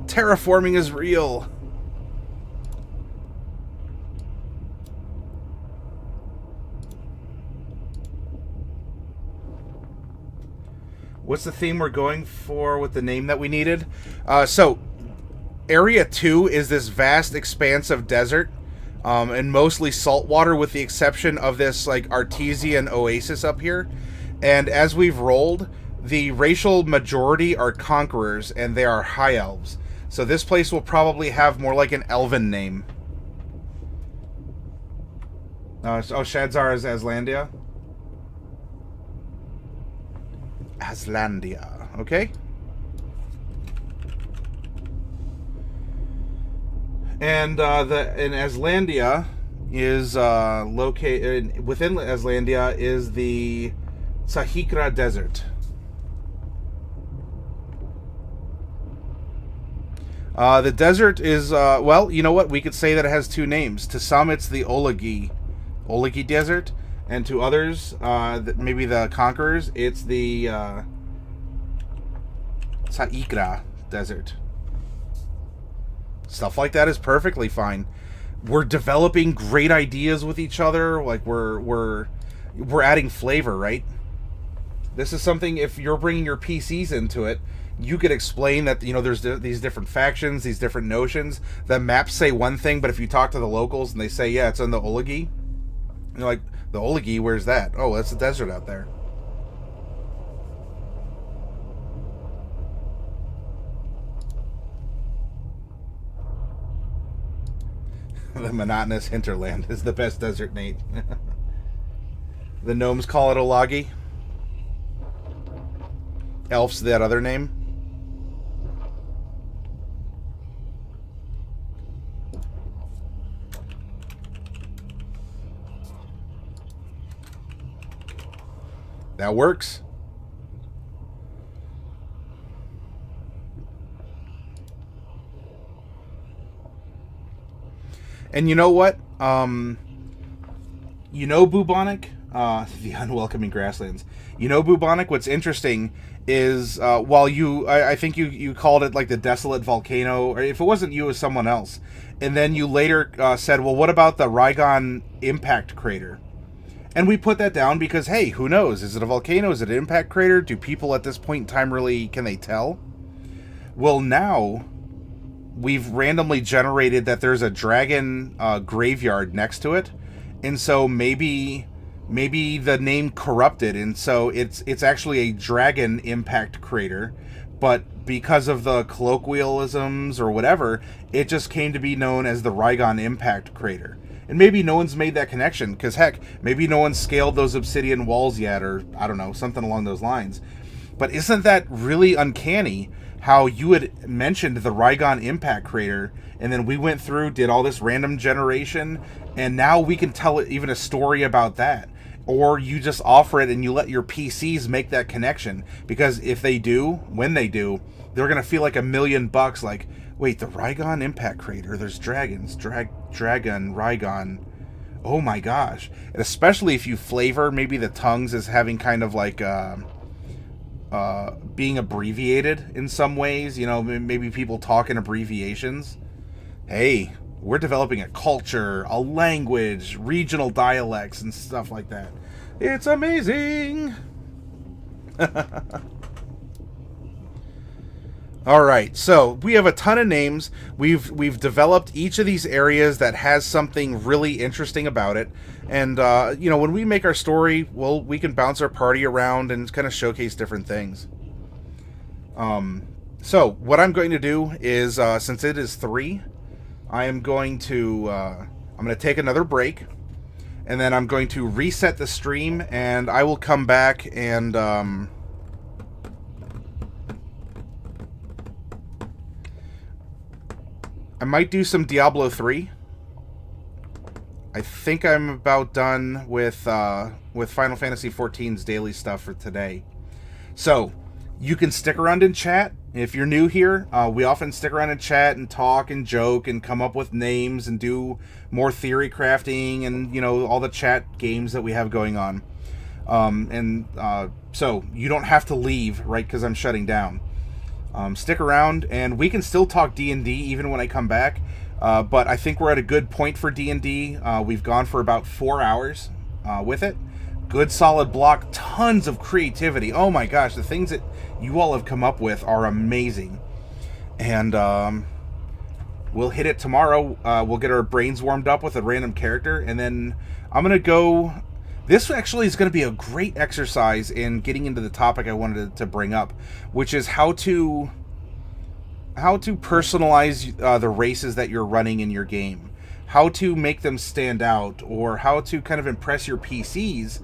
Terraforming is real. What's the theme we're going for with the name that we needed? So, Area 2 is this vast expanse of desert and mostly saltwater, with the exception of this like artesian oasis up here. And as we've rolled, the racial majority are conquerors, and they are high elves. So this place will probably have more like an elven name. Shadzar is Aslandia. Aslandia, okay. And Aslandia is located within Aslandia is the Sahikra Desert. The desert is well, you know what? We could say that it has two names. To some, it's the Olagi Desert, and to others, maybe the conquerors, it's the Sahikra Desert. Stuff like that is perfectly fine. We're developing great ideas with each other. Like we're adding flavor, right? This is something, if you're bringing your PCs into it, you could explain that, you know, there's these different factions, these different notions. The maps say one thing, but if you talk to the locals and they say, yeah, it's in the Olagi, you're like, the Olagi, where's that? Oh, that's the desert out there. The monotonous hinterland is the best desert, Nate. The gnomes call it Olagi. Elves, that other name. That works. And you know what? You know Bubonic? The Unwelcoming Grasslands. You know Bubonic? What's interesting is, while I think you called it like the Desolate Volcano, or if it wasn't you, it was someone else. And then you later said, well, what about the Rygon Impact Crater? And we put that down because, hey, who knows? Is it a volcano? Is it an impact crater? Do people at this point in time really, can they tell? Well, now we've randomly generated that there's a dragon graveyard next to it, and so maybe the name corrupted, and so it's actually a dragon impact crater, but because of the colloquialisms or whatever, it just came to be known as the Rygon Impact Crater. And maybe no one's made that connection, because heck, maybe no one's scaled those obsidian walls yet, or I don't know, something along those lines. But isn't that really uncanny? How you had mentioned the Rygon Impact Crater, and then we went through, did all this random generation, and now we can tell even a story about that. Or you just offer it and you let your PCs make that connection. Because if they do, when they do, they're going to feel like $1,000,000. Like, wait, the Rygon Impact Crater, there's dragons. Dragon, Rygon. Oh my gosh. And especially if you flavor maybe the tongues as having kind of like... being abbreviated in some ways, you know, maybe people talk in abbreviations. Hey, we're developing a culture, a language, regional dialects, and stuff like that. It's amazing. All right, so we have a ton of names. We've developed each of these areas that has something really interesting about it. And, you know, when we make our story, well, we can bounce our party around and kind of showcase different things. So what I'm going to do is, since it is 3, I am going to take another break, and then I'm going to reset the stream, and I will come back and, I might do some Diablo 3. I think I'm about done with Final Fantasy XIV's daily stuff for today. So, you can stick around and chat. If you're new here, we often stick around and chat and talk and joke and come up with names and do more theory crafting and, you know, all the chat games that we have going on. So, you don't have to leave, right, because I'm shutting down. Stick around, and we can still talk D&D even when I come back. But I think we're at a good point for D&D. We've gone for about 4 hours with it. Good solid block, tons of creativity. Oh my gosh, the things that you all have come up with are amazing. And We'll hit it tomorrow. We'll get our brains warmed up with a random character, and then I'm going to go... This actually is going to be a great exercise in getting into the topic I wanted to bring up, which is how to personalize the races that you're running in your game, how to make them stand out, or how to kind of impress your PCs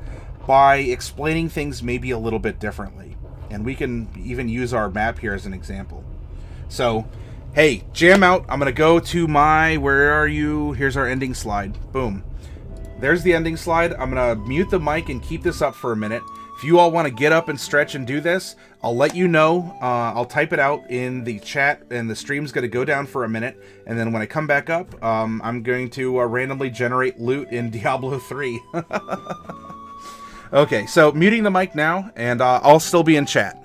by explaining things maybe a little bit differently. And we can even use our map here as an example. So, hey, jam out. I'm going to go to my... Where are you? Here's our ending slide. Boom. There's the ending slide. I'm going to mute the mic and keep this up for a minute. If you all want to get up and stretch and do this, I'll let you know. I'll type it out in the chat, and the stream's going to go down for a minute. And then when I come back up, I'm going to randomly generate loot in Diablo 3. Okay, so muting the mic now, and I'll still be in chat.